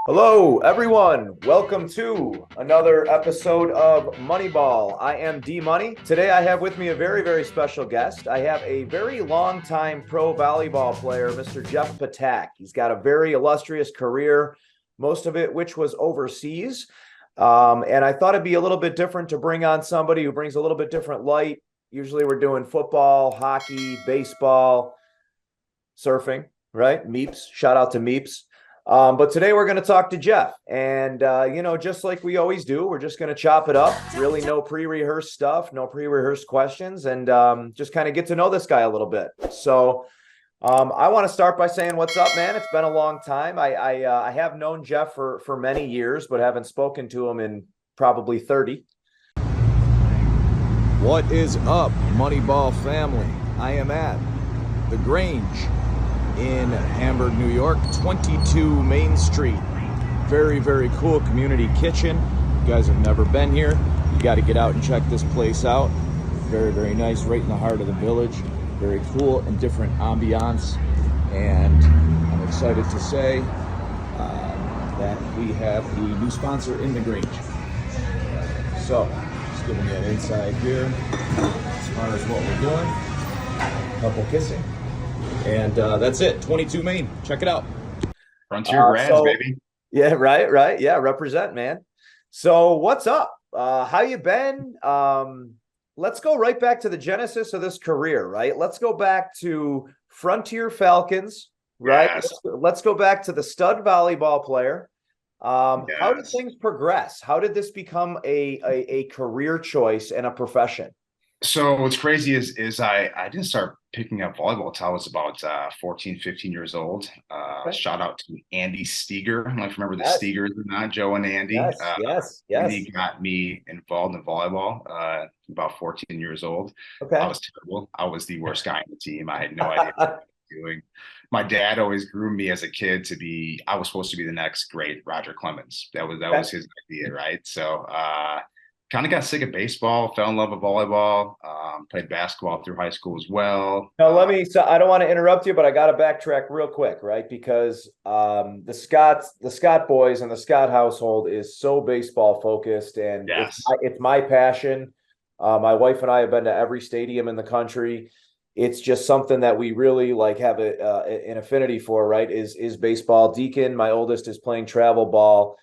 Hello, everyone. Welcome to another episode of Moneyball. I am D Money. Today, I have with me a very, very special guest. I have a very long-time pro volleyball player, Mr. Jeff Ptak. He's got a very illustrious career, most of it which was overseas. And I thought it'd be a little bit different to bring on somebody who brings a little bit different light. Usually, we're doing football, hockey, baseball, surfing, right? Meeps. Shout out to Meeps. But today we're going to talk to Jeff, and just like we always do, we're just going to chop it up. Really, no pre-rehearsed stuff, no pre-rehearsed questions, and just kind of get to know this guy a little bit. So, I want to start by saying, "What's up, man? It's been a long time. I have known Jeff for many years, but haven't spoken to him in probably 30." What is up, Moneyball family? I am at the Grange in Hamburg, New York, 22 Main Street. Very, very cool community kitchen. You guys have never been here, you got to get out and check this place out. Very, very nice, right in the heart of the village. Very cool and different ambiance. And I'm excited to say that we have the new sponsor in the Grange. So, just giving you an inside here as far as what we're doing. Couple kissing. And that's it. 22 Main. Check it out. Frontier grads, baby. Yeah, right. Yeah, represent, man. So what's up? How you been? Let's go right back to the genesis of this career, right? Let's go back to Frontier Falcons, right? Yes. Let's go back to the stud volleyball player. How did Yes. things progress? How did this become a career choice and a profession? So what's crazy is I didn't start picking up volleyball until I was about 14, 15 years old. Okay. Shout out to Andy Steger. I don't know if you remember the Yes. Stegers or not, Joe and Andy. Yes. Andy got me involved in volleyball about 14 years old. Okay. I was terrible. I was the worst guy on the team. I had no idea what I was doing. My dad always groomed me as a kid to be, I was supposed to be the next great Roger Clemens. That was his idea, right? So kind of got sick of baseball, fell in love with volleyball, played basketball through high school as well. Now, so I don't want to interrupt you, but I got to backtrack real quick, right? Because the Scott boys and the Scott household is so baseball focused, and Yes. it's my passion. My wife and I have been to every stadium in the country. It's just something that we really have an affinity for, right? Is baseball. Deacon, my oldest, is playing travel ball.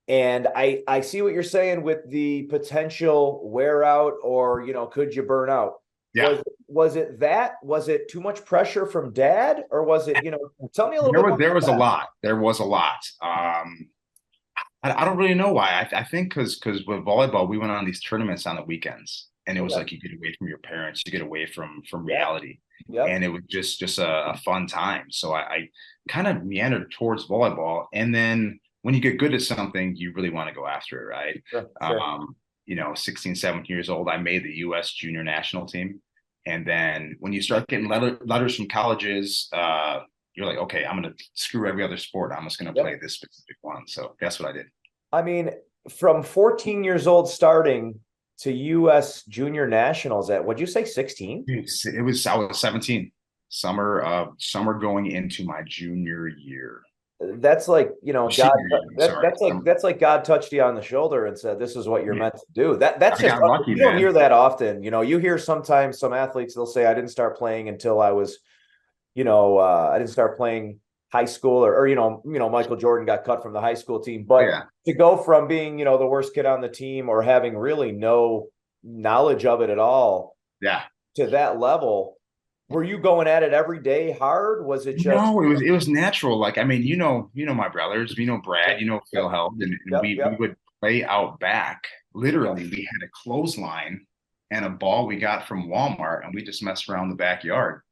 And I see what you're saying with the potential wear out, or, could you burn out? Yeah. Was it too much pressure from dad, or was it, tell me a little bit more There was a about lot. There was a lot. I don't really know why. I think because with volleyball, we went on these tournaments on the weekends, and it was Okay. like you get away from your parents, you get away from Yeah. reality, Yep. and it was just a fun time. So I kind of meandered towards volleyball, and then when you get good at something, you really want to go after it, right? Sure. 16, 17 years old, I made the U.S. junior national team. And then when you start getting letters from colleges, you're like, okay, I'm going to screw every other sport. I'm just going to Yep. play this specific one. So that's what I did. I mean, from 14 years old starting to U.S. junior nationals at, what'd you say, 16? I was 17, summer going into my junior year. That's like, God, Senior year, sorry. that's like God touched you on the shoulder and said, "This is what you're Yeah. meant to do." That's I just, got lucky, you don't man. hear that often. You hear sometimes some athletes, they'll say, "I didn't start playing until I was, I didn't start playing high school," or Michael Jordan got cut from the high school team. But Yeah. to go from being, the worst kid on the team, or having really no knowledge of it at all, Yeah. to that level, were you going at it every day hard? Was it just, No, it was natural. Like, I mean, my brothers, Brad, Phil helped, and Yep, we yep. would play out back. Literally, we had a clothesline and a ball we got from Walmart, and we just messed around the backyard.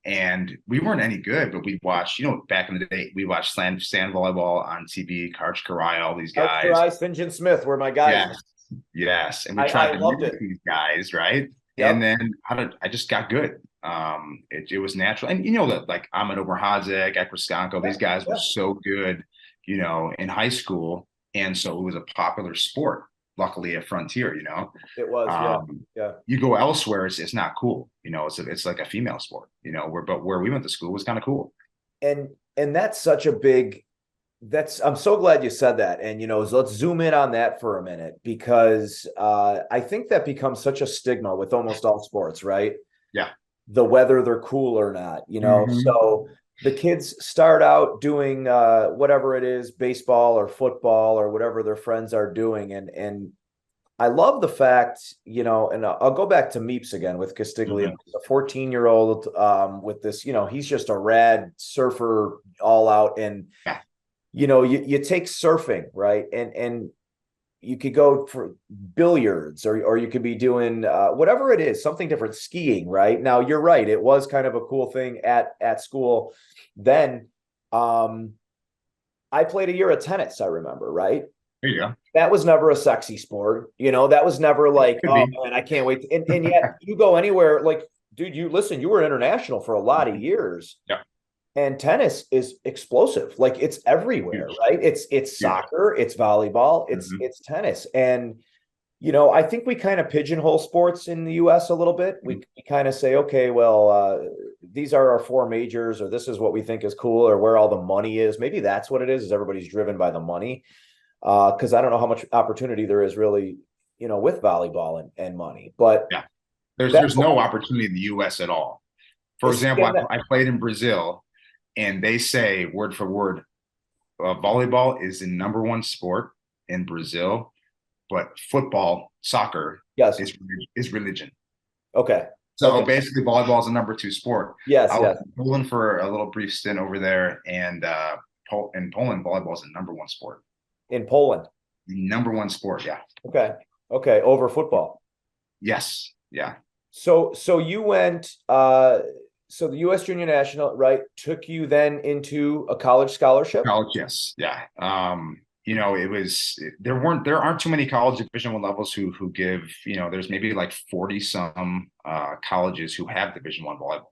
And we weren't any good, but we'd watch, back in the day, we watched sand volleyball on TV, Karch Karai, all these guys. Finjan Smith were my guys. Yes, yes. And we I tried to loved mimic it. these guys, right? Yep. And then I just got good. It was natural. And that, like, Ahmed Oberhadzek, Ekriskanko, these guys were Yeah. so good, in high school. And so it was a popular sport, luckily at Frontier, It was, yeah. You go elsewhere, it's not cool. It's like a female sport, where we went to school was kind of cool. And that's such a big I'm so glad you said that. And, let's zoom in on that for a minute, because I think that becomes such a stigma with almost all sports, right? Yeah. The whether they're cool or not, Hmm. So the kids start out doing whatever it is, baseball or football or whatever their friends are doing. And I love the fact, and I'll go back to Meeps again with Castiglione, Hmm. a 14-year-old with this, he's just a rad surfer all out. And Yeah. you take surfing, right? And you could go for billiards, or you could be doing whatever it is, something different, skiing, right? Now you're right. It was kind of a cool thing at school. Then I played a year of tennis, I remember, right? There you go. That was never a sexy sport. That was never like, Could oh be. man, I can't wait. And yet you go anywhere, like, dude, you were international for a lot of years. Yeah. And tennis is explosive. Like, it's everywhere, Huge. right? It's Huge. soccer, it's volleyball, it's Hmm. it's tennis. And I think we kind of pigeonhole sports in the US a little bit. We kind of say, okay, well, these are our four majors, or this is what we think is cool, or where all the money is. Maybe that's what it is everybody's driven by the money. Because I don't know how much opportunity there is really, with volleyball and money. But Yeah. There's that's no opportunity in the U.S. at all. For it's example, I played in Brazil, and they say word for word, volleyball is the number one sport in Brazil, but football, soccer yes. is religion. Okay. So Okay. basically, volleyball is the number two sport. Yes, I was yes. in Poland for a little brief stint over there, and in Poland, volleyball is the number one sport. In Poland. The number one sport, yeah. Okay. Okay. Over football. Yes, yeah. So you went so the US Junior National, right, took you then into a college scholarship? College, yes, yeah. It was there aren't too many college Division 1 levels who give, there's maybe like 40 some colleges who have Division 1 volleyball.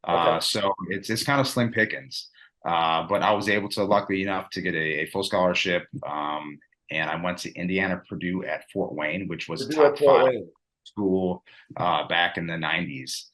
Okay. So it's kind of slim pickings. But I was able to, luckily enough, to get a full scholarship. And I went to Indiana Purdue at Fort Wayne, which was a Purdue at top Fort five Wayne. school back in the 90s.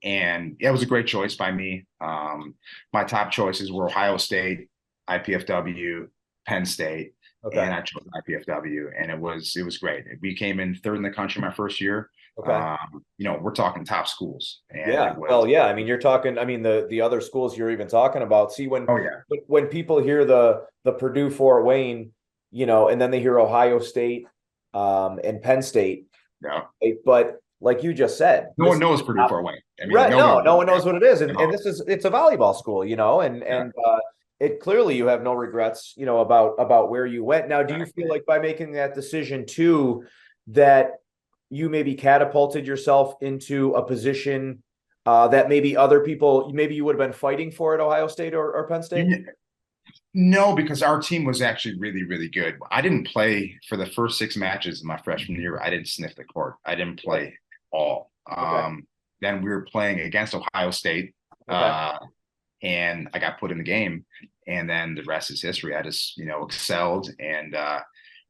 And it was a great choice by me. My top choices were Ohio State, IPFW, Penn State, Okay. and I chose IPFW, and it was great. We came in third in the country my first year. Okay. We're talking top schools, and Yeah. it was. Well, yeah. I mean, you're talking, I mean, the other schools you're even talking about. See, when Oh yeah. when people hear the Purdue Fort Wayne, and then they hear Ohio State and Penn State, Yeah. right? But like you just said, No this one is knows Purdue top. Fort Wayne. I mean, Right. nobody No, no knows one knows what it is. at And all. it's a volleyball school, and Yeah. it clearly you have no regrets, about where you went. Now, do you feel Exactly. like by making that decision too, that you maybe catapulted yourself into a position that maybe other people, maybe you would have been fighting for at Ohio State or Penn State? No, because our team was actually really, really good. I didn't play for the first 6 matches of my freshman year. I didn't sniff the court. I didn't play at all. Okay. Then we were playing against Ohio State, Okay. and I got put in the game. And then the rest is history. I just, excelled, and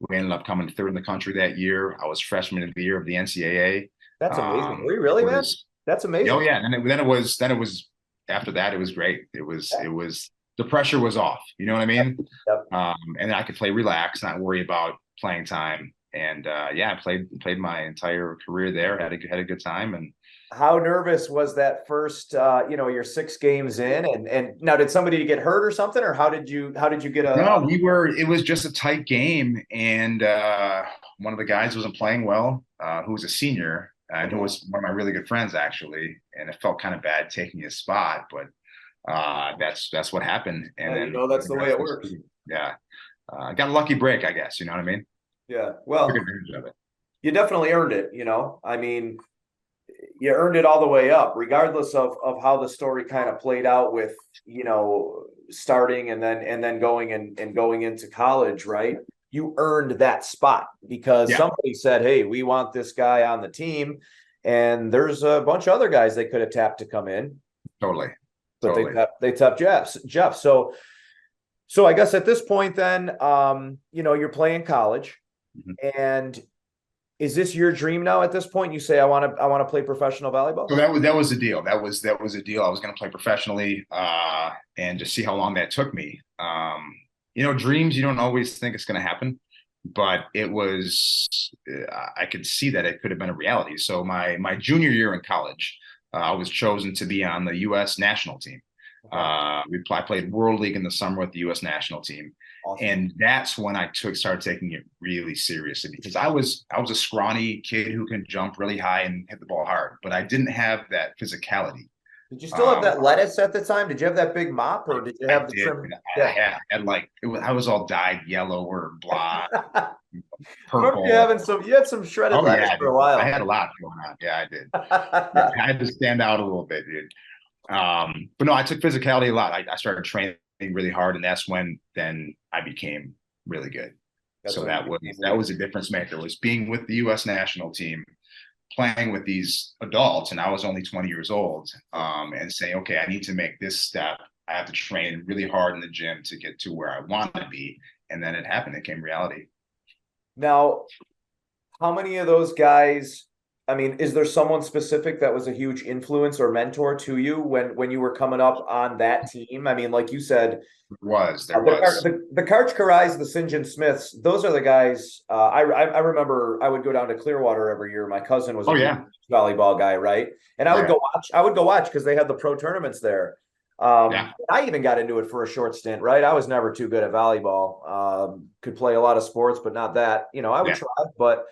we ended up coming third in the country that year. I was freshman of the year of the NCAA. That's amazing. Were you It really, man? was, That's oh amazing. yeah, and then it was after that it was great. It was the pressure was off. You know what I mean? Yep. And I could play relax, not worry about playing time. And yeah, I played my entire career there. Had a good time. And How nervous was that first, your 6 games in, and now did somebody get hurt or something, or how did you get no, it was just a tight game, and one of the guys wasn't playing well, who was a senior and who okay. was one of my really good friends actually. And it felt kind of bad taking his spot, but that's what happened. And then That's the the way rest it was, works. yeah, got a lucky break, I guess. You know what I mean? Yeah. Took Well, advantage of it. you definitely earned it, I mean, you earned it all the way up, regardless of how the story kind of played out with, starting and then going into college, right? You earned that spot because Yeah, somebody said, "Hey, we want this guy on the team," and there's a bunch of other guys they could have tapped to come in, totally, but they totally. tapped Jeff. So I guess at this point, then, you're playing college, Mhm. and Is this your dream now at this point? You say, I want to play professional volleyball? So that was the deal. That was a deal. I was going to play professionally, and just see how long that took me. Dreams, you don't always think it's going to happen, but it was. I could see that it could have been a reality. So my junior year in college, I was chosen to be on the U.S. national team. Okay. I played World League in the summer with the U.S. national team. Awesome. And that's when I started taking it really seriously, because I was a scrawny kid who can jump really high and hit the ball hard, but I didn't have that physicality. Did you still have that lettuce at the time? Did you have that big mop, or did you have the trim? I had like I was all dyed yellow or blah, Remember purple. you had some shredded lettuce for a while. I had a lot going on. Yeah, I did. Yeah, I had to stand out a little bit, dude. But no, I took physicality a lot. I started training really hard, and that's when then I became really good. So that was a difference maker, was being with the U.S. national team, playing with these adults, and I was only 20 years old, and saying, okay, I need to make this step. I have to train really hard in the gym to get to where I want to be. And then it happened. It came reality. Now, how many of those guys, I mean, is there someone specific that was a huge influence or mentor to you when you were coming up on that team? I mean, like you said, there was the Karch Karais, the St. John Smiths. Those are the guys. I remember I would go down to Clearwater every year. My cousin was a volleyball guy, right? And I would go watch. I would go watch because they had the pro tournaments there. I even got into it for a short stint, right? I was never too good at volleyball. Could play a lot of sports, but not that. I would try, but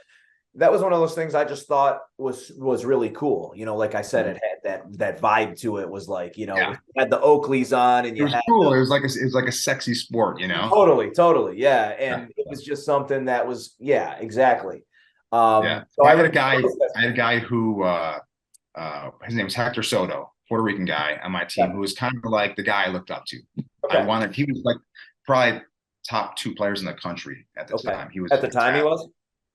that was one of those things I just thought was really cool. Like I said, it had that vibe to it. Was like, it had the Oakleys on, and it was cool. It was like a sexy sport, Totally, yeah. And it was just something that was, exactly. So I had a guy who his name was Hector Soto, Puerto Rican guy on my team, who was kind of like the guy I looked up to. Okay. He was like probably top 2 players in the country at the time. He was at the time. He was.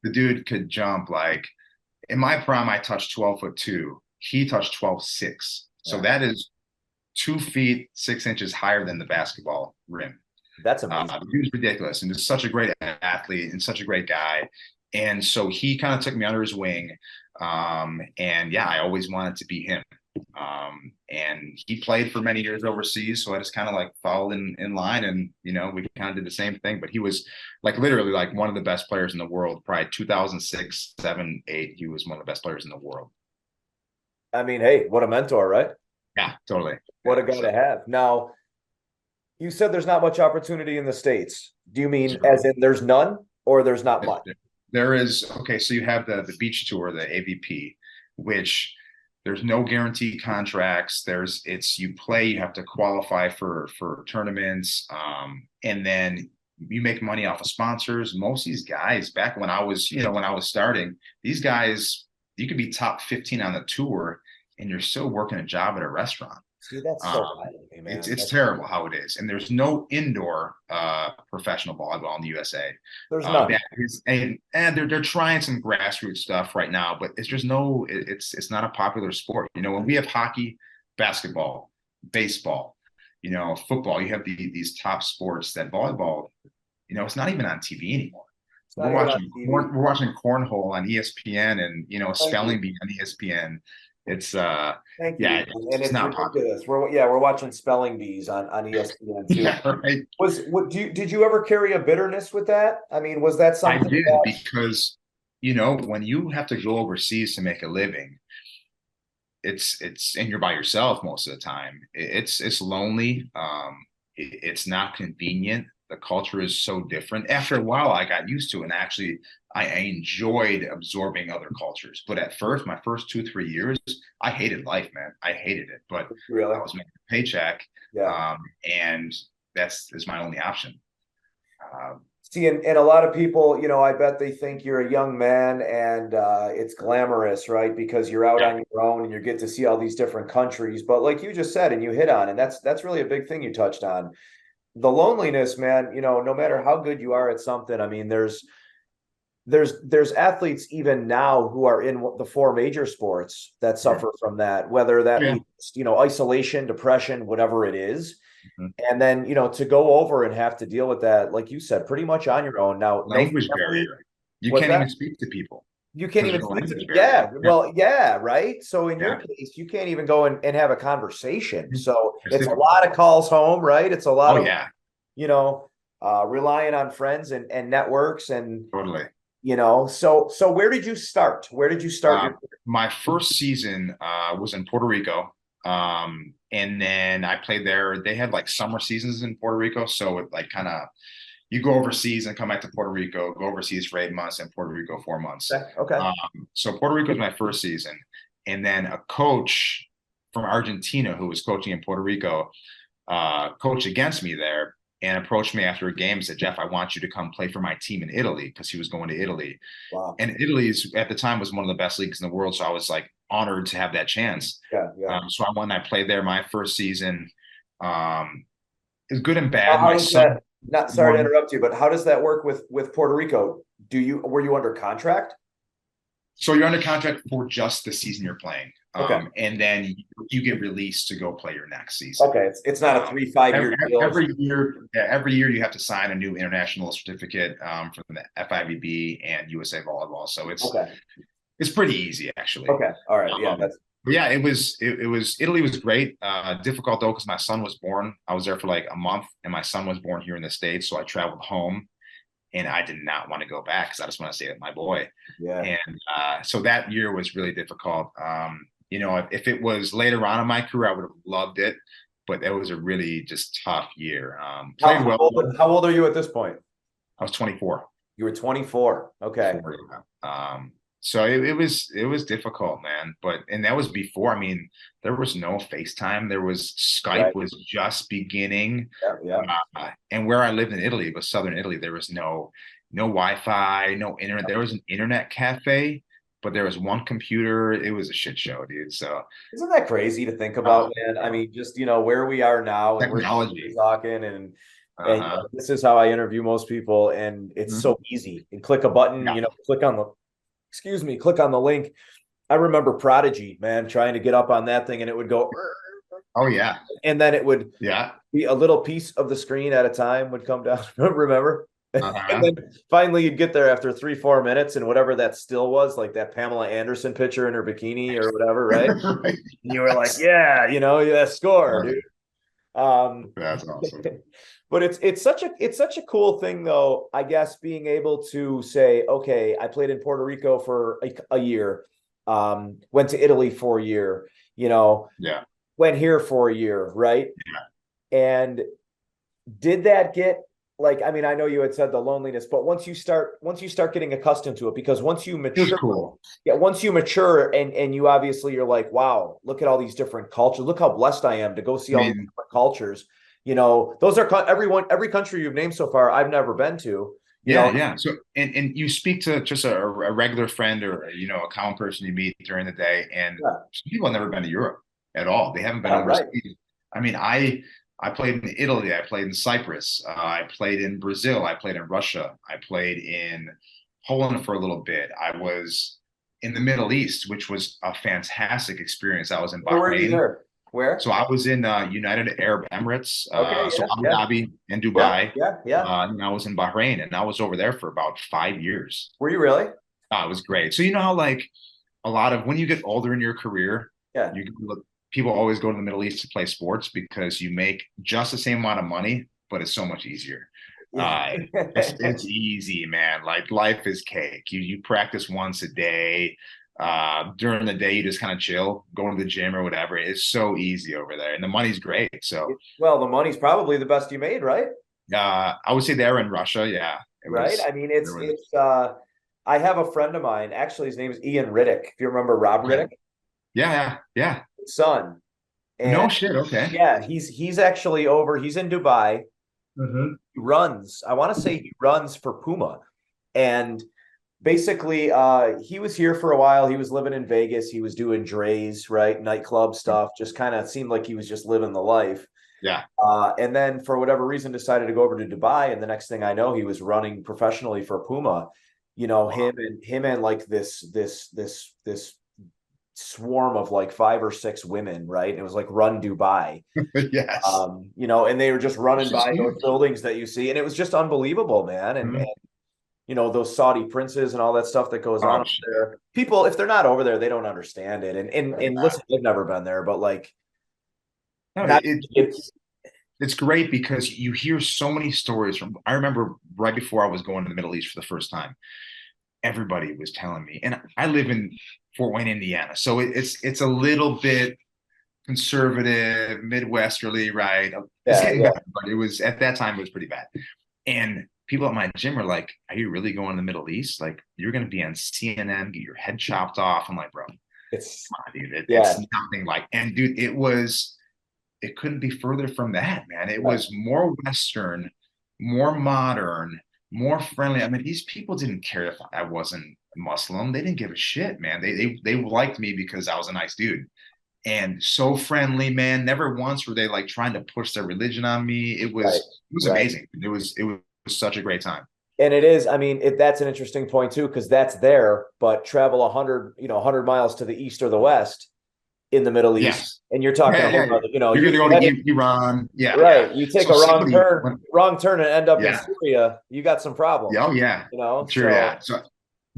The dude could jump like, in my prime, I touched 12'2". He touched 12'6". So that is 2 feet 6 inches higher than the basketball rim. That's amazing. He was ridiculous, and just such a great athlete and such a great guy. And so he kind of took me under his wing. And I always wanted to be him. And he played for many years overseas, so I just kind of like followed in line, and we kind of did the same thing. But he was like literally like one of the best players in the world. Probably 2006, 7, 8. He was one of the best players in the world. I mean, hey, what a mentor, right? Yeah, totally. What a guy to have. Now, you said there's not much opportunity in the States. Do you mean as in there's none, or there's not much? There is. Okay, so you have the beach tour, the AVP, which there's no guaranteed contracts. You play, you have to qualify for tournaments. And then you make money off of sponsors. Most of these guys, back when I was starting, these guys, you could be top 15 on the tour and you're still working a job at a restaurant. See, that's so bad, man. It's terrible how it is. And there's no indoor professional volleyball in the USA. There's none. And they're trying some grassroots stuff right now, but it's just it's not a popular sport. When we have hockey, basketball, baseball, football, you have these top sports. That volleyball, it's not even on TV anymore. We're watching cornhole on ESPN and spelling bee on ESPN. It's Thank you. And it's not ridiculous. We're watching spelling bees on ESPN too. Yeah, right. Did you ever carry a bitterness with that? I mean, was that something? I did, because when you have to go overseas to make a living, it's and you're by yourself most of the time. It's lonely. It's not convenient. The culture is so different. After a while, I got used to it, and actually I enjoyed absorbing other cultures. But at first, my first 2-3 years, I hated life, man. I hated it. But I was making a paycheck, and that's my only option. See, and a lot of people, I bet they think you're a young man and it's glamorous, right? Because you're out on your own and you get to see all these different countries. But like you just said, and you hit on, and that's really a big thing you touched on. The loneliness, man, no matter how good you are at something, I mean, there's athletes even now who are in the 4 major sports that suffer from that, whether that be, isolation, depression, whatever it is. And then, to go over and have to deal with that, like you said, pretty much on your own. Now, language barrier. You can't even speak to people. You can't because even there's no speak to language me. barrier. Yeah, well, yeah, right. So in your Yeah, case, you can't even go and have a conversation. So it's it's a difficult. lot of calls home, right? It's a lot Oh of, yeah, you know, relying on friends and networks and, totally. so where did you start? Where did you start Uh, your my first season was in Puerto Rico. And then I played there. They had like summer seasons in Puerto Rico. So it like kind of you go overseas and come back to Puerto Rico, go overseas for 8 months and Puerto Rico 4 months. Okay. Okay. So Puerto Rico was my first season. And then a coach from Argentina who was coaching in Puerto Rico coached against me there and approached me after a game and said, Jeff, I want you to come play for my team in Italy because he was going to Italy. Wow. And Italy's at the time was one of the best leagues in the world. So I was like honored to have that chance. Yeah. Yeah. So I won. I played there my first season. It's good and bad. How My does son that, not was sorry to born. interrupt you, but how does that work with Puerto Rico? Were you under contract? So you're under contract for just the season you're playing. Okay. And then you get released to go play your next season. Okay. It's not a 3-5 year deal. Every year you have to sign a new international certificate from the FIVB and USA Volleyball. So Okay. it's pretty easy actually. Okay. All right. Yeah. But yeah, it was Italy was great. Difficult though because my son was born. I was there for like a month, and my son was born here in the States, so I traveled home, and I did not want to go back because I just want to stay with my boy. Yeah. And so that year was really difficult. If it was later on in my career, I would have loved it, but that was a really just tough year. Played well. How old are you at this point? I was 24. You were 24. Okay. So it was difficult, man. And that was before. I mean, there was no FaceTime. There was Skype was just beginning. Yeah. Yeah. And where I lived in Italy was southern Italy. There was no Wi-Fi, no internet. There was an internet cafe, but there was one computer. It was a shit show, dude. So isn't that crazy to think about, man? I mean, just where we are now and technology we're talking and this is how I interview most people, and it's so easy. You click a button, click on the link. I remember Prodigy, man, trying to get up on that thing, and it would go. Oh yeah, and then it would be a little piece of the screen at a time would come down. Remember? And then finally you'd get there after 3-4 minutes, and whatever that still was, like that Pamela Anderson picture in her bikini or whatever, right? Right. And you were like, yeah, score, dude. That's awesome. But it's such a cool thing, though, I guess, being able to say, okay, I played in Puerto Rico for a year, went to Italy for a year, went here for a year, right? Yeah. And did that get like, I mean, I know you had said the loneliness, but once you start getting accustomed to it, because once you mature, once you mature and you obviously you're like, wow, look at all these different cultures. Look how blessed I am to go see all these different cultures. Those are every country you've named so far, I've never been to. Yeah. So, and you speak to just a regular friend or, a common person you meet during the day, and people have never been to Europe at all. They haven't been overseas. Right. I mean, I played in Italy. I played in Cyprus. I played in Brazil. I played in Russia. I played in Poland for a little bit. I was in the Middle East, which was a fantastic experience. I was in Bahrain. Where were you there? Where? So I was in United Arab Emirates, so Abu Dhabi and Dubai. Yeah. And I was in Bahrain, and I was over there for about 5 years. Were you really? It was great. So you know how like a lot of when you get older in your career, people always go to the Middle East to play sports because you make just the same amount of money, but it's so much easier. It's easy, man. Like life is cake. You practice once a day. During the day you just kind of chill, going to the gym or whatever. It's so easy over there, and the money's great. So the money's probably the best you made, right? I would say there in Russia, yeah. I mean, it's I have a friend of mine, actually his name is Ian Riddick. If you remember Rob Riddick. Yeah. Son. And no shit. Okay. Yeah, he's actually over, he's in Dubai. He runs, I want to say he runs for Puma. And basically, he was here for a while. He was living in Vegas. He was doing Dre's, right? Nightclub stuff. Just kind of seemed like he was just living the life. Yeah. And then for whatever reason decided to go over to Dubai. And the next thing I know, he was running professionally for Puma. Him and like this swarm of like 5 or 6 women, right? And it was like Run Dubai. Yes. And they were just running by those buildings that you see, and it was just unbelievable, man. And those Saudi princes and all that stuff that goes on Oh, over shit. there. People, if they're not over there, they don't understand it. And listen, I've never been there, but like No, not it's it's great because you hear so many stories from. I remember right before I was going to the Middle East for the first time, everybody was telling me, and I live in Fort Wayne, Indiana, so it's a little bit conservative, Midwesterly, right? It's yeah, getting yeah, better, but it was at that time it was pretty bad. And people at my gym were like, "Are you really going to the Middle East? Like, you're going to be on CNN, get your head chopped off?" I'm like, "Bro, come it's on, dude. yeah, It's nothing like." And dude, it couldn't be further from that, man. It right. was more Western, more modern, more friendly. I mean, these people didn't care if I wasn't Muslim. They didn't give a shit, man. They liked me because I was a nice dude and so friendly, man. Never once were they like trying to push their religion on me. Right. It was Right. amazing. It was such a great time. And it is, I mean, that's an interesting point too, because that's there, but travel 100 miles to the east or the west in the Middle East, Yes. and you're talking Yeah, a yeah, whole yeah. other, You're gonna go you head to Iran. Yeah, yeah. right, you take So a wrong somebody turn, when and end up in yeah, Syria, you got some yeah, problems, oh yeah. Sure, So yeah. So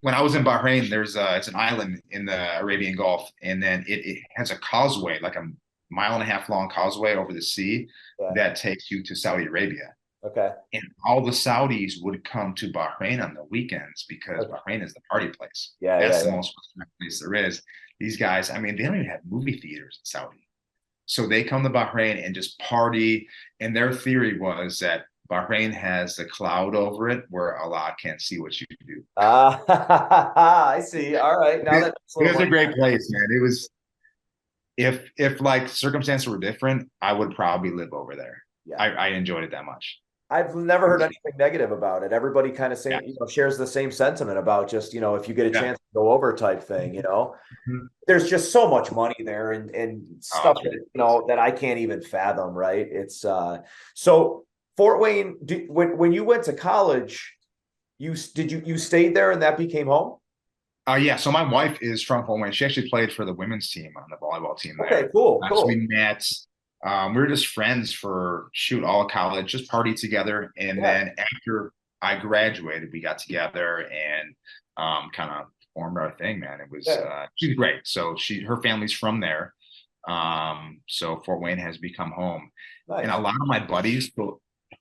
when I was in Bahrain, there's it's an island in the Arabian Gulf, and then it has a causeway, like a mile and a half long causeway over the sea yeah, that takes you to Saudi Arabia. okay, And all the Saudis would come to Bahrain on the weekends because okay. Bahrain is the party place. Yeah, yeah, That's the yeah. most place there is. These guys, I mean, they don't even have movie theaters in Saudi. So they come to Bahrain and just party. And their theory was that Bahrain has the cloud over it where Allah can't see what you do. I see. All right, now that makes a It little was a more great sense. place, man. It was if like circumstances were different, I would probably live over there. Yeah. I enjoyed it that much. I've never It heard was anything negative about it. Everybody kind of yeah, shares the same sentiment about just, if you get a yeah. chance to go over type thing. Mhm. There's just so much money there and Oh, stuff it's that, ridiculous. that I can't even fathom, right? It's so Fort Wayne, when you went to college, you stayed there and that became home? Yeah, so my wife is from Fort Wayne. She actually played for the women's team on the volleyball team Okay, there. cool, So cool. we met. We were just friends for shoot all of college, just partied together. And Yeah, then after I graduated, we got together and kind of formed our thing, man. It was yeah, she's great. So her family's from there. So Fort Wayne has become home. And a nice. lot of my buddies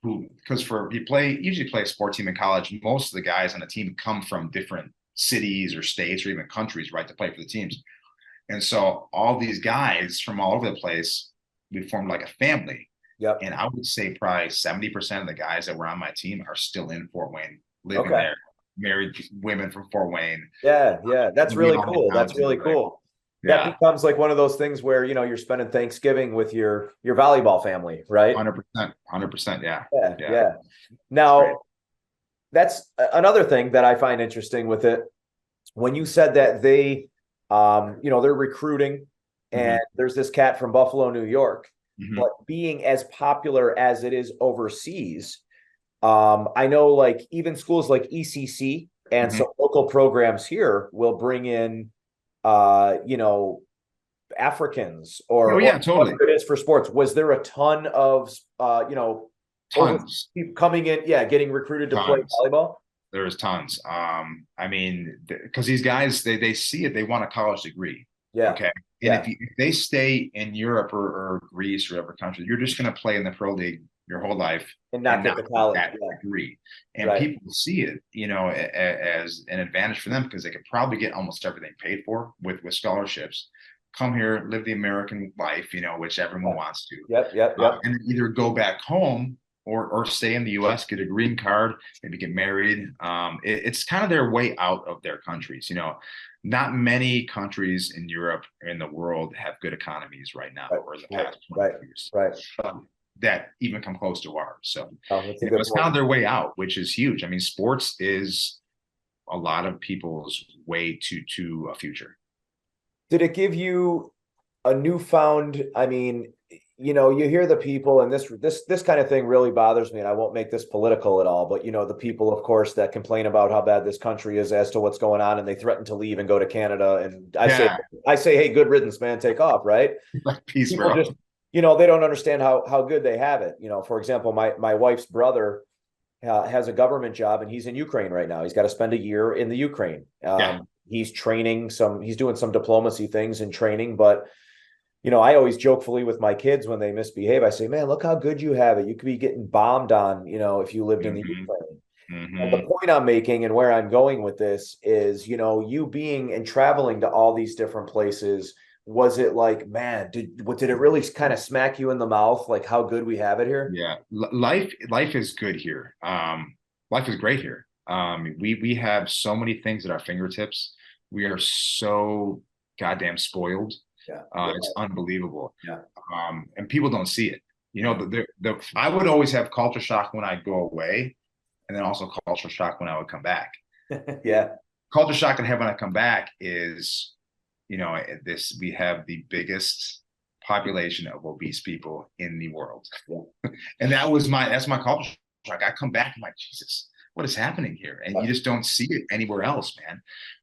who because for you usually play a sport team in college, most of the guys on the team come from different cities or states or even countries, right, to play for the teams. And so all these guys from all over the place, we formed like a family. Yep. And I would say probably 70% of the guys that were on my team are still in Fort Wayne, living Okay. there, married women from Fort Wayne. Yeah, yeah. That's We really all hang cool. out That's really together. cool. That Yeah, becomes like one of those things where, you're spending Thanksgiving with your volleyball family, right? 100%, 100%. Yeah, Yeah, yeah, yeah. it's great. Now, that's another thing that I find interesting with it. When you said that they're recruiting and Hmm. there's this cat from Buffalo, New York, Hmm. but being as popular as it is overseas, I know like even schools like ECC and Hmm. some local programs here will bring in, uh, you know, Africans Oh or yeah, totally. whatever it is for sports. Was there a ton of, over Tons, people coming in, yeah, getting recruited to play tons. volleyball? There's tons. I mean, because these guys they see it, they want a college degree. Yeah, Okay. And yeah, if they stay in Europe or Greece or other country, you're just going to play in the pro league your whole life and and not get not to get college. that Yeah, degree. And right. people see it, as an advantage for them because they could probably get almost everything paid for with scholarships. Come here, live the American life, which everyone Yeah. wants to, Yep, yep, yep. and then either go back home or stay in the U.S., get a green card, maybe get married. It's kind of their way out of their countries. Not many countries in Europe or in the world have good economies right now Right, or in the right, past 20 right, years right. that even come close to ours. So Oh, that's a good it's kind point. of their way out, which is huge. I mean, sports is a lot of people's way to a future. Did it give you a newfound, I mean, you hear the people and this kind of thing really bothers me, and I won't make this political at all, but the people, of course, that complain about how bad this country is as to what's going on, and they threaten to leave and go to Canada. And Yeah, I say, hey, good riddance, man, take off, right? peace, People bro. just, they don't understand how good they have it. For example, my wife's brother, has a government job, and he's in Ukraine right now. He's got to spend a year in the Ukraine. Yeah. He's he's doing some diplomacy things and training, but I always jokefully with my kids when they misbehave, I say, man, look how good you have it. You could be getting bombed on, if you lived in the Hmm. Ukraine. And the Hmm. point I'm making and where I'm going with this is, you being and traveling to all these different places, was it like, man, did it really kind of smack you in the mouth, like how good we have it here? Yeah. Life is good here. Life is great here. We have so many things at our fingertips. We are so goddamn spoiled. Yeah. It's unbelievable. Yeah. And people don't see it. I would always have culture shock when I go away, and then also culture shock when I would come back. Yeah. Culture shock I have when I come back is, we have the biggest population of obese people in the world. Yeah. And that's my culture shock. I come back and I'm like, Jesus, what is happening here? And you just don't see it anywhere else, man.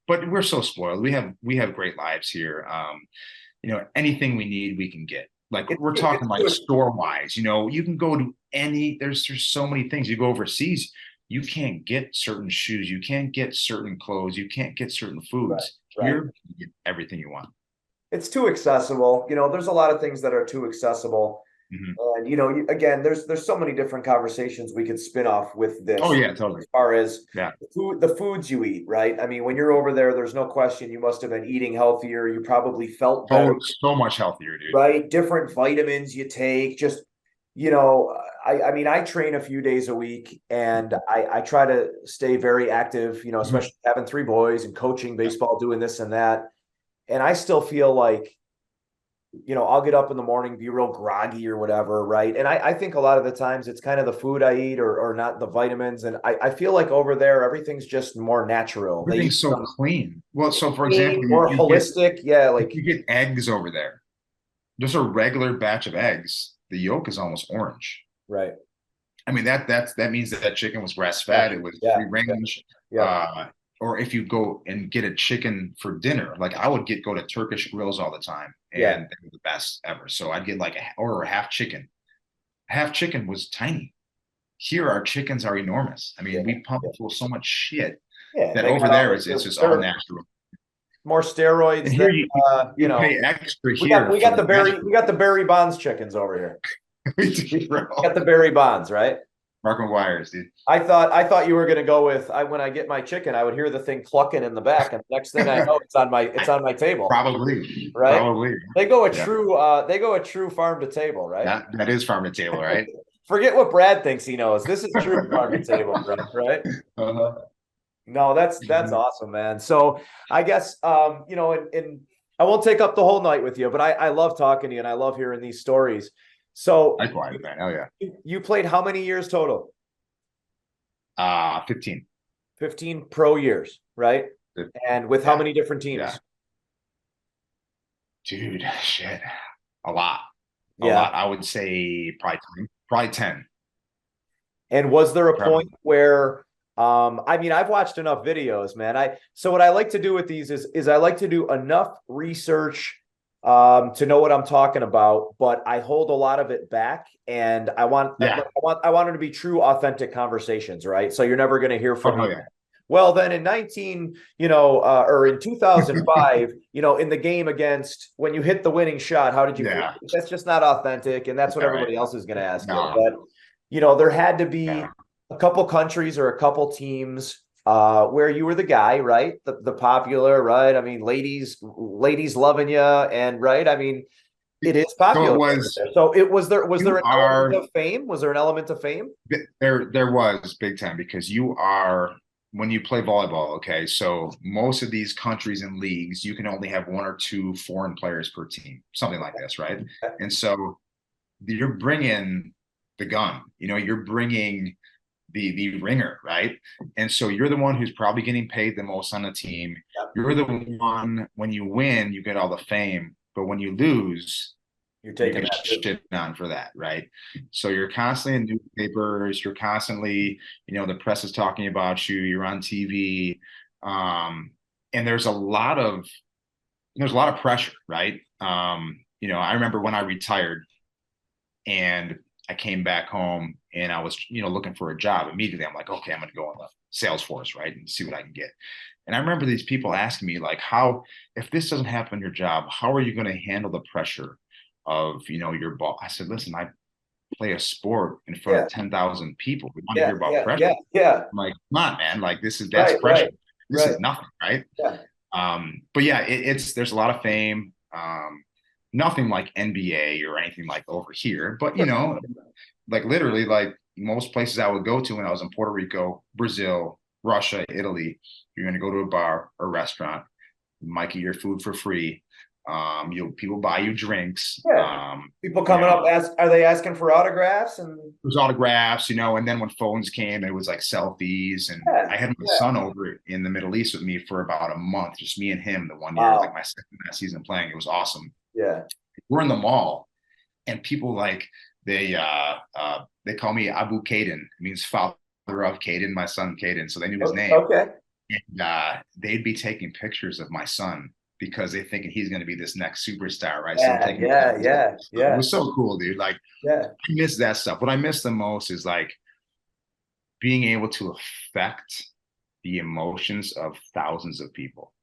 But we're so spoiled. We have great lives here. Anything we need, we can get. Like we're talking like store wise, you can go to there's so many things. You go overseas, you can't get certain shoes, you can't get certain clothes, you can't get certain foods. Right. Here, you get everything you want. It's too accessible. There's a lot of things that are too accessible. Mhm. And again, there's so many different conversations we could spin off with Oh this yeah, totally. as far as Yeah. the foods you eat, right? I mean, when you're over there, there's no question you must have been eating healthier. You probably felt better, So much healthier, dude. right? Different vitamins you take, just you know, I mean, I train a few days a week, and I try to stay very active, Mhm. especially having three boys and coaching Yeah. baseball, doing this and that. And I still feel like, I'll get up in the morning, be real groggy or whatever, right? And I think a lot of the times it's kind of the food I eat or not the vitamins. And I feel like over there, everything's just more natural. They eat Everything's so clean. Well, so for example, more holistic. Yeah, like, you get eggs over there. Just a regular batch of eggs. The yolk is almost orange. right. I mean, that means that chicken was grass Yeah. fed, it was Yeah. free range. Yeah. Or if you go and get a chicken for dinner, like I would go to Turkish grills all the time, Yeah. and they were the best ever. So I'd get like a half chicken. Half chicken was tiny. Here, our chickens are enormous. I Yeah. mean, we pump Yeah. full of so much shit Yeah. that They over got all there this, it's just all natural. more And steroids than here you pay extra we got here we for got the we got the Barry Bonds chickens over here. we do, We bro. got the Barry Bonds, right? Mark McGuire's, dude. I thought you were gonna go with when I get my chicken, I would hear the thing clucking in the back, and the next thing I know, it's on my table, Probably, right? probably. Yeah, They go a true farm to table, right? that is farm to table, right? Forget what Brad thinks he knows. This is true farm to table, bro, right? Uh-huh. No, that's Mhm. awesome, man. So I guess and I won't take up the whole night with you, but I love talking to you and I love hearing these stories. So Likewise, man. Oh yeah. you played how many years total? 15. 15 pro years, right? And with how Yeah, many different yeah. teams? Dude, shit. A lot. A Yeah. lot. I would say probably 10. And was there a Probably. point where I mean, I've watched enough videos, man. So what I like to do with these is I like to do enough research to know what I'm talking about, but I hold a lot of it back, and Yeah. I want them to be true, authentic conversations, right? So you're never going to hear Oh from me. hell yeah. Well, then in or in 2005, in the game against when you hit the winning shot, how did you feel? Yeah. That's just not authentic, and that's what All right. everybody else is going to ask you. No. But there had to be Yeah. a couple countries or a couple teams where you were the guy, right? The popular, right? I mean, ladies loving you, and right. I mean, it is So it popular. was So it was there you an element are of fame? Was there an element of fame? there was big time because you are when you play volleyball, okay, so most of these countries and leagues, you can only have one or two foreign players per team, something like this, right? And so you're bringing the gun, you're bringing the ringer, right? And so you're the one who's probably getting paid the most on the team. You're the one, when you win, you get all the fame, but when you lose, You're you taking get that too. shit on for that, right? So you're constantly in newspapers, you're constantly, the press is talking about you, you're on TV. And there's a lot of pressure, right? I remember when I retired and I came back home and I was, looking for a job immediately. I'm like, okay, I'm going to go on the Salesforce, right, and see what I can get. And I remember these people asking me, like, how, if this doesn't happen in your job, how are you going to handle the pressure of, your boss? I said, listen, I play a sport in front Yeah. of 10,000 people. We want to Yeah. hear about Yeah. pressure. Yeah. Yeah. I'm like, come on, man. Like, that's Right. pressure. Right. This Right. is nothing, right? Yeah. But yeah, there's a lot of fame. Nothing like NBA or anything like over here, but like literally, like most places I would go to when I was in Puerto Rico, Brazil, Russia, Italy, you're going to go to a bar or restaurant, you might get your food for free. People buy you drinks. Yeah. People coming up, are they asking for autographs? And There's autographs, and then when phones came, it was like selfies. And yeah. I had my Yeah. son over in the Middle East with me for about a month, just me and him. The one year, it was like Wow. my second last season playing. It was awesome. Yeah. We're in the mall, and people like they call me Abu Kaden. It means father of Kaden, my son Kaden. So they knew his name. Okay. And they'd be taking pictures of my son because they thinking he's going to be this next superstar, right? So I'm Yeah. taking Yeah. pictures. Yeah. It Yeah. was so cool, dude. Like, Yeah. I miss that stuff. What I miss the most is like being able to affect the emotions of thousands of people.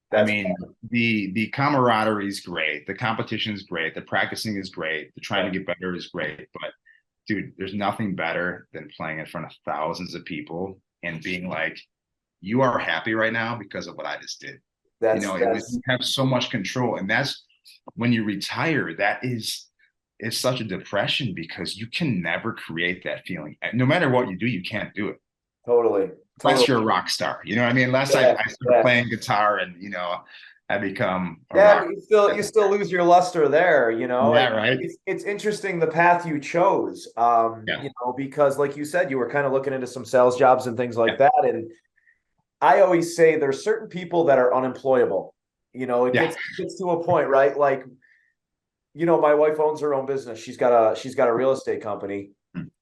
I That's mean, the camaraderie is great, the competition is great, the practicing is great, the trying to get better is great. But dude, there's nothing better than playing in front of thousands of people and being like, you are happy right now because of what I just did. You have so much control. And that's when you retire, it's such a depression because you can never create that feeling. No matter what you do, you can't do it. totally. Unless you're a rock star. You know what I mean? Unless I start playing guitar and I become a rock. But you still lose your luster there, Yeah, right. It's interesting the path you chose. Because like you said, you were kind of looking into some sales jobs and things like that. And I always say there's certain people that are unemployable. It gets to a point, right? Like, my wife owns her own business. She's got a real estate company.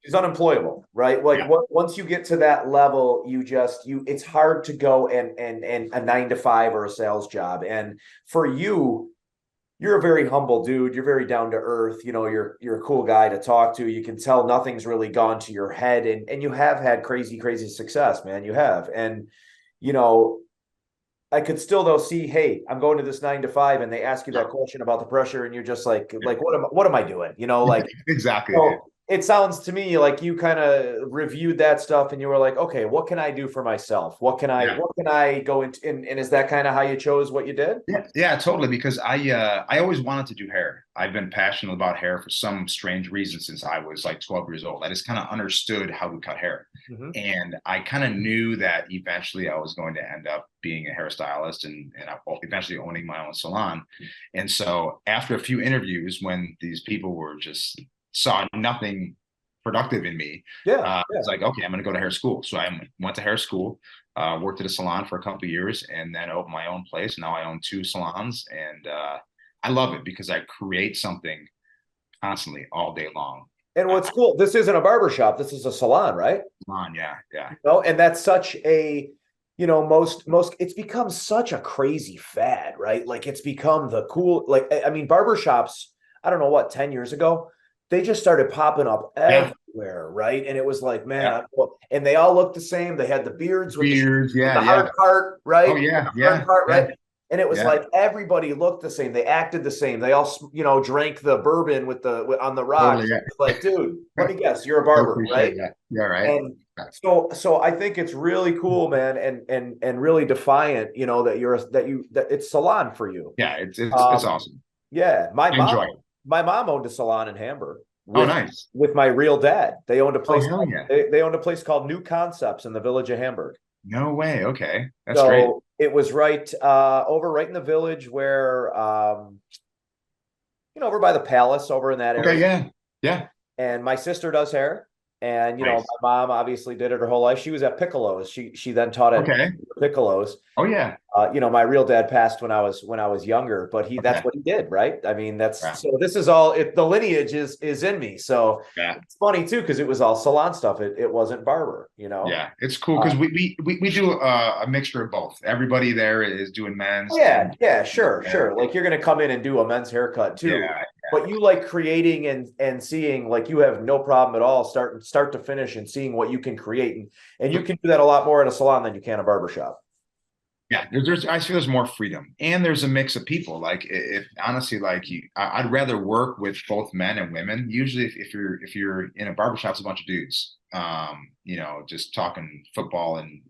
She's unemployable, right? Like once you get to that level, it's hard to go and a 9 to 5 or a sales job. And for you, you're a very humble dude. You're very down to earth. You're a cool guy to talk to. You can tell nothing's really gone to your head, and you have had crazy, crazy success, man. You have. And I could still though see, hey, I'm going to this 9 to 5, and they ask you that question about the pressure, and you're just like what am I doing? Like exactly. It sounds to me like you kind of reviewed that stuff and you were like, okay, what can I do for myself? What can I go into? And is that kind of how you chose what you did? Yeah, totally. Because I always wanted to do hair. I've been passionate about hair for some strange reason since I was like 12 years old. I just kind of understood how to cut hair. Mm-hmm. And I kind of knew that eventually I was going to end up being a hairstylist and eventually owning my own salon. And so after a few interviews, when these people were just saw nothing productive in me. I was like, okay, I'm going to go to hair school. So I went to hair school, worked at a salon for a couple of years, and then opened my own place. Now I own 2 salons, and I love it because I create something constantly all day long. And what's cool, this isn't a barbershop. This is a salon, right? Salon, yeah. And that's such a, most it's become such a crazy fad, right? Like it's become the cool, like, I mean, barbershops, I don't know what, 10 years ago, they just started popping up everywhere, right? And it was like, man, and they all looked the same. They had the beards with the hard part, right? Oh, yeah, hard part, right? And it was like everybody looked the same. They acted the same. They all, drank the bourbon on the rocks. Totally, like, dude, let me guess, you're a barber, right? Yeah, right. And so I think it's really cool, man, and really defiant, that it's salon for you. Yeah, it's awesome. Yeah, my mom owned a salon in Hamburg. Nice. With my real dad. They owned a place. They owned a place called New Concepts in the village of Hamburg. No way. Okay. That's great. It was right in the village where over by the palace over in that area. Okay, yeah. And my sister does hair. And my mom obviously did it her whole life. She was at Piccolo's. She then taught at Piccolo's. Oh yeah. My real dad passed when I was younger, but that's what he did, right? I mean, so this is all the lineage is in me. So it's funny too because it was all salon stuff. It wasn't barber, Yeah, it's cool because we do a mixture of both. Everybody there is doing men's. Yeah, sure. Like you're gonna come in and do a men's haircut too. but you like creating and seeing, like, you have no problem at all start to finish and seeing what you can create, and you can do that a lot more at a salon than you can a barbershop. Yeah, I feel there's more freedom, and there's a mix of people. Like, if honestly, like I'd rather work with both men and women. Usually, if you're in a barbershop, it's a bunch of dudes, just talking football and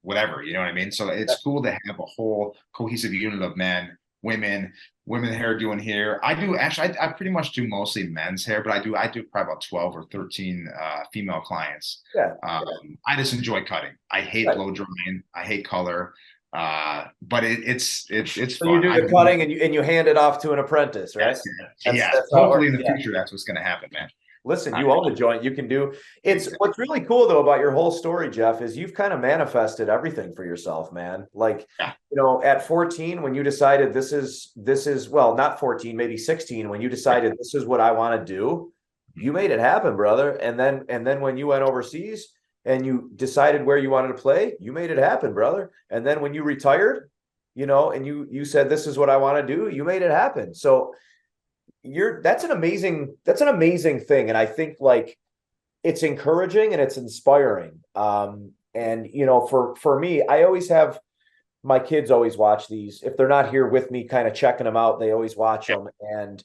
whatever. You know what I mean? So it's cool to have a whole cohesive unit of men, women hair doing hair. I do actually. I pretty much do mostly men's hair, but I do probably about 12 or 13 female clients. Yeah. I just enjoy cutting. I hate blow drying. I hate color. But it's So fun. you do the cutting and you hand it off to an apprentice, right? Yes. Hopefully in the future that's what's going to happen, man. Listen, you own the joint. You can do it's what's really cool though about your whole story, Jeff, is you've kind of manifested everything for yourself, man. Like, at 14, when you decided this is well, not 14, maybe 16, when you decided this is what I want to do, you made it happen, brother. And then when you went overseas and you decided where you wanted to play, you made it happen, brother. And then when you retired, and you said this is what I want to do, you made it happen. So that's an amazing thing. And I think, like, it's encouraging and it's inspiring. And for me, I always have my kids always watch these. If they're not here with me kind of checking them out, they always watch them. And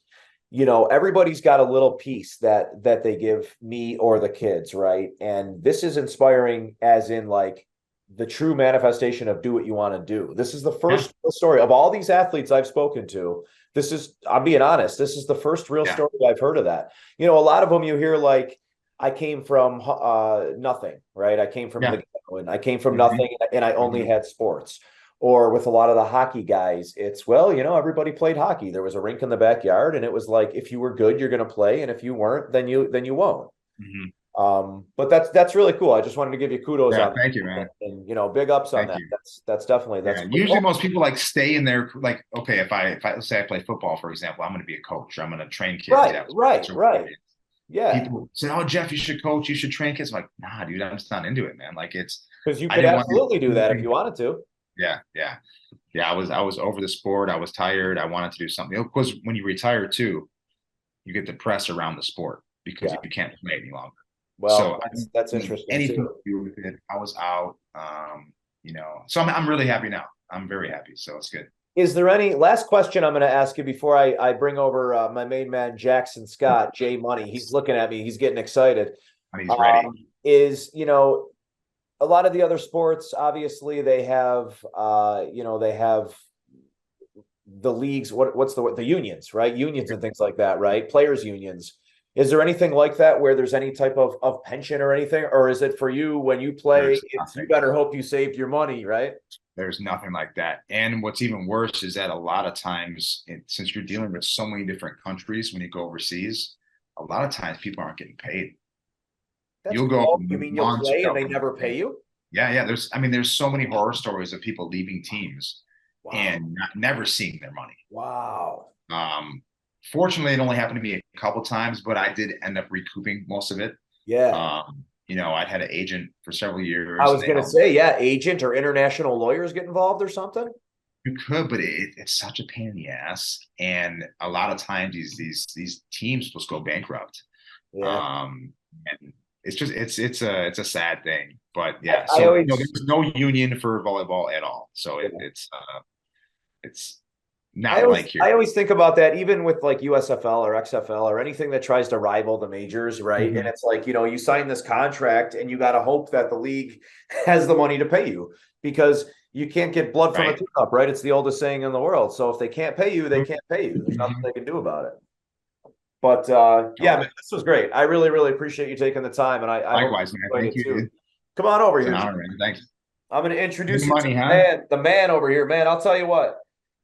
everybody's got a little piece that they give me or the kids, right? And this is inspiring, as in, like, the true manifestation of do what you want to do. This is the first story of all these athletes I've spoken to. I'm being honest, this is the first real story I've heard of that. A lot of them you hear, like, I came from nothing, right? I came from the ghetto, and I came from nothing, and I only had sports. Or with a lot of the hockey guys, it's, well, everybody played hockey. There was a rink in the backyard, and it was like, if you were good, you're going to play, and if you weren't, then you won't. But that's really cool. I just wanted to give you kudos on that. Thank you, man. And big ups on that. That's definitely cool. Usually most people, like, stay in there, like, okay, if I let's say I play football, for example, I'm going to be a coach, or I'm going to train kids. Right. Yeah. People say, "Oh, Jeff, you should coach, you should train kids." I'm like, nah, dude, I'm just not into it, man. Like, it's because you could absolutely do that if you wanted to. Yeah. I was over the sport. I was tired. I wanted to do something. Of course, when you retire too, you get the press around the sport because you can't play any longer. Well, that's interesting. Anything to do with it, I was out. So I'm really happy now. I'm very happy. So it's good. Is there any last question I'm going to ask you before I bring over my main man, Jackson Scott, Jay Money? He's looking at me. He's getting excited. And he's ready. A lot of the other sports, obviously, they have, they have the leagues. What's the word? The unions, right? Unions and things like that, right? Players unions. Is there anything like that where there's any type of pension or anything? Or is it for you when you play, you better hope you saved your money, right? There's nothing like that. And what's even worse is that a lot of times, since you're dealing with so many different countries when you go overseas, a lot of times people aren't getting paid. You'll go. You mean you'll play and they never pay you? Yeah. There's so many horror stories of people leaving teams and never seeing their money. Wow. Fortunately, it only happened to me a couple times, but I did end up recouping most of it. Yeah. I'd had an agent for several years. I was going to say, agent or international lawyers get involved or something. You could, but it's such a pain in the ass, and a lot of times these teams will go bankrupt. And it's a sad thing, but there's no union for volleyball at all, so it's not here. I always think about that, even with like USFL or XFL or anything that tries to rival the majors, right? And it's like, you sign this contract and you got to hope that the league has the money to pay you, because you can't get blood from a teacup, right? It's the oldest saying in the world. So if they can't pay you, they can't pay you. There's nothing they can do about it. But man, this was great. I really, really appreciate you taking the time. And I likewise, man. Thank you. Come on over here. Honor, man. Thanks. I'm going to introduce you to the man over here, man. I'll tell you what.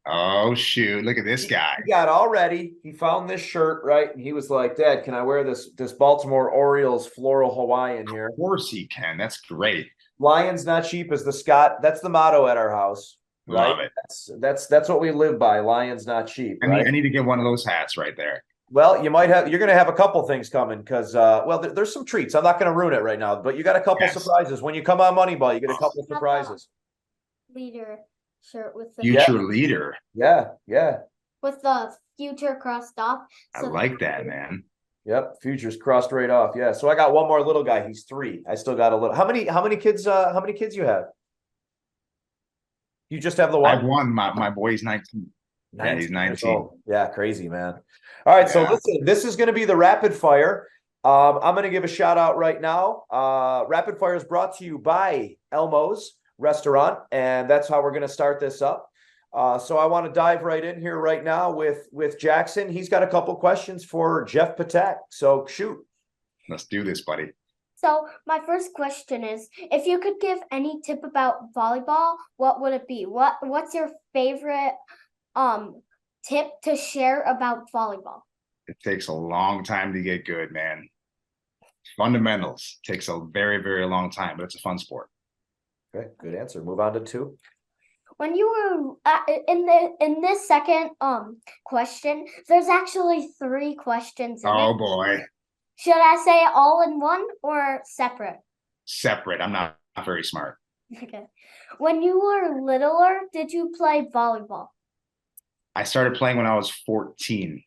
Oh, shoot. Look at this guy. He got all ready. He found this shirt, right? And he was like, Dad, can I wear this Baltimore Orioles floral Hawaiian here? Of course he can. That's great. Lions not cheap is the Scott. That's the motto at our house. Right? Love it. That's what we live by. Lions not cheap. I need to get one of those hats right there. Well, you're going to have a couple things coming because, there's some treats. I'm not going to ruin it right now, but you got a couple surprises. When you come on Moneyball, you get a couple surprises. Leader shirt with the future leader. Yeah. with the future crossed off. I So like that, man. Yep, futures crossed right off. Yeah. So I got one more little guy. He's 3. I still got a little. How many kids you have? You just have the I've one? won. My boy's 19. Yeah, he's 19 years 19. old. Yeah, crazy, man. All right, so Yeah. listen, this is going to be the rapid fire. I'm going to give a shout out right now. Rapid fire is brought to you by Elmo's Restaurant, and that's how we're going to start this up. So I want to dive right in here right now with Jackson. He's got a couple questions for Jeff Ptak. So shoot. Let's do this, buddy. So my first question is, if you could give any tip about volleyball, what would it be? What's your favorite tip to share about volleyball? It takes a long time to get good, man. Fundamentals takes a very, very long time, but it's a fun sport. Okay, good answer. Move on to 2. When you were in this second question, there's actually 3 questions in Oh it. boy. Should I say all in one or separate? Separate. I'm not very smart. Okay. When you were littler, did you play volleyball? I started playing when I was 14.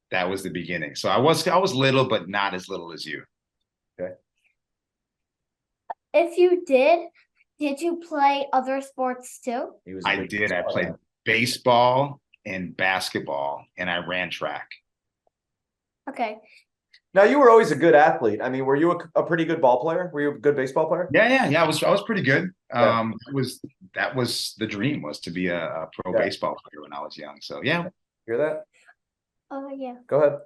That was the beginning. So I was little, but not as little as you. Okay. If you did you play other sports too? I did. I played baseball and basketball, and I ran track. Okay. Now you were always a good athlete. I mean, were you a pretty good ball player? Were you a good baseball player? Yeah. I was pretty good. Yeah. That was the dream, was to be a pro baseball player when I was young. So yeah. Hear that? Oh yeah. Go ahead.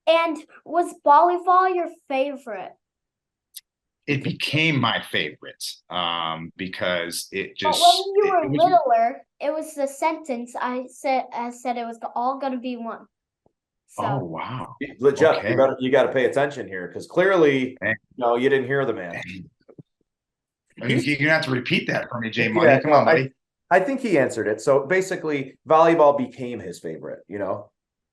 And was volleyball your favorite? It became my favorite because it just. But when you were littler, it was the sentence I said it was all gonna be one. So. Oh wow! Jeff, Okay. you got to pay attention here, because clearly, no, you didn't hear the man. You're gonna have to repeat that for me, Jay Money. Yeah, come on, buddy. I think he answered it. So basically, volleyball became his favorite.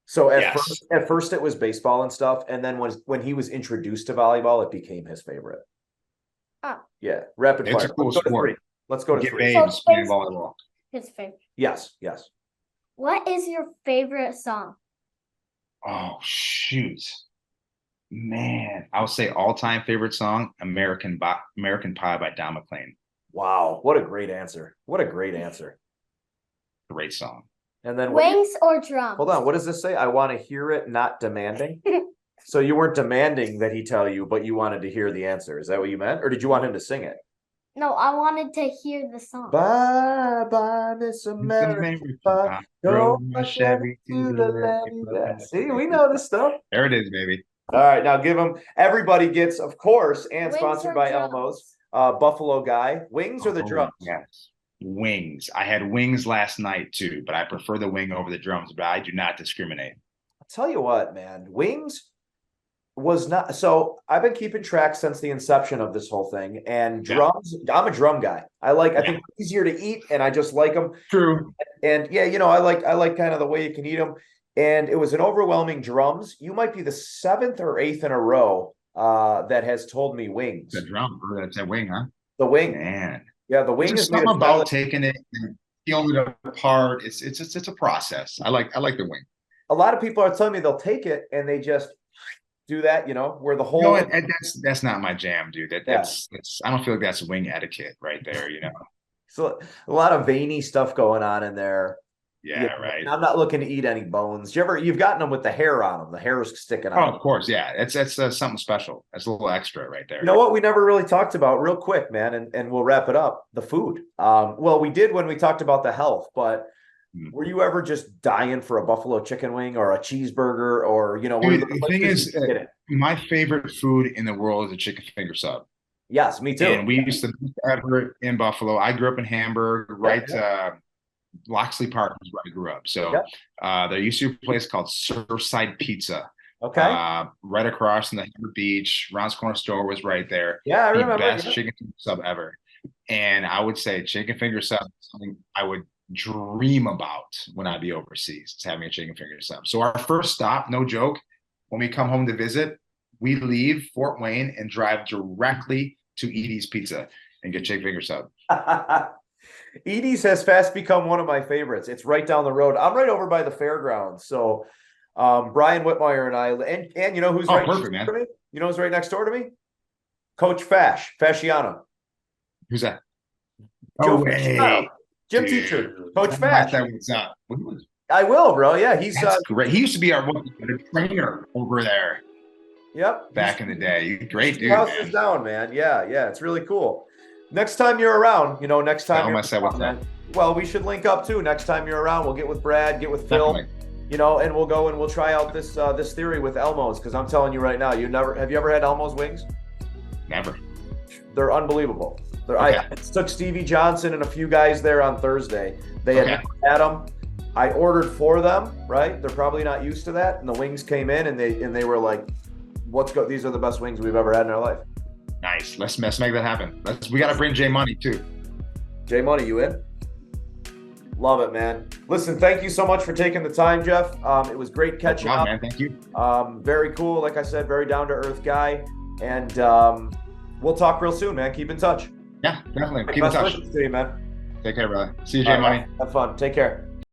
So at first it was baseball and stuff, and then when he was introduced to volleyball, it became his favorite. Oh. Yeah, rapid fire. It's a cool sport. Let's go to 3. So playing volleyball. His favorite. Yes. What is your favorite song? Oh shoot, man! I would say all-time favorite song, American Pie by Don McLean. Wow, what a great answer! Great song. And then Wings or drums? Hold on, what does this say? I want to hear it, not demanding. So you weren't demanding that he tell you, but you wanted to hear the answer. Is that what you meant, or did you want him to sing it? No, I wanted to hear the song. Bye bye, Miss America. Go my Chevy to the levee. See, we know this stuff. There it is, baby. All right, now give them. Everybody gets, of course, and Wings sponsored or by drums? Elmo's. Buffalo Guy. Wings or the drums? Yes. Wings. I had wings last night too, but I prefer the wing over the drums, but I do not discriminate. I'll tell you what, man. Wings was not. So I've been keeping track since the inception of this whole thing, and drums. I'm a drum guy. I think they're easier to eat, and I just like them. True. And yeah, I like kind of the way you can eat them. And it was an overwhelming drums. You might be the 7th or 8th in a row that has told me wings. The drum, or that's a wing, huh? The wing, man. Yeah, the wing is something about taking it and peeling it apart. It's a process. I like the wing. A lot of people are telling me they'll take it and they just do that, where the whole. No, that's not my jam, dude. That's I don't feel like that's wing etiquette right there, So a lot of veiny stuff going on in there. Yeah, right. I'm not looking to eat any bones. You've gotten them with the hair on them. The hair is sticking out. Oh, of course, yeah. That's something special. That's a little extra right there. You know what we never really talked about, real quick, man, and we'll wrap it up. The food. Well, we did when we talked about the health, but were you ever just dying for a buffalo chicken wing or a cheeseburger or Dude, the thing is, my favorite food in the world is a chicken finger sub. Yes, me too. And we used to ever in Buffalo. I grew up in Hamburg, right? Loxley Park is where I grew up. So there used to be a place called Surfside Pizza. Okay. Right across from the Hamburg Beach. Ron's Corner Store was right there. Yeah, I remember. The best chicken finger sub ever. And I would say chicken finger sub is something I would dream about when I'd be overseas. It's having a chicken finger sub. So our first stop, no joke, when we come home to visit, we leave Fort Wayne and drive directly to Edie's Pizza and get chicken finger sub. Edie's has fast become one of my favorites. It's right down the road. I'm right over by the fairgrounds. So Brian Whitmire and I, and you know who's right perfect, next man. door to me? You know who's right next door to me? Coach Fasciano. Who's that? Joe Oh, Fasciano, way. gym Dude. teacher, Coach That's Fash. what's up. I will, bro. Yeah, he's That's great. He used to be our trainer over there yep. back in the day. Great dude, House man. is down, man. Yeah, it's really cool. Next time you're around, next time Tell you're him I said what's up. well, we should link up too. Next time you're around, we'll get with Brad, get with Phil, Definitely. and we'll go and we'll try out this this theory with Elmo's, because I'm telling you right now, have you ever had Elmo's wings? Never. They're unbelievable. Okay. I took Stevie Johnson and a few guys there on Thursday. They had never had them. I ordered for them, right? They're probably not used to that. And the wings came in and they were like, these are the best wings we've ever had in our life. Nice. Let's make that happen. We got to bring Jay Money too. Jay Money, you in? Love it, man. Listen, thank you so much for taking the time, Jeff. It was great catching up. Man, thank you. Very cool. Like I said, very down to earth guy. And we'll talk real soon, man. Keep in touch. Yeah, definitely. Keep in touch. To you, man. Take care, brother. See you, Jay Money. Have fun. Take care.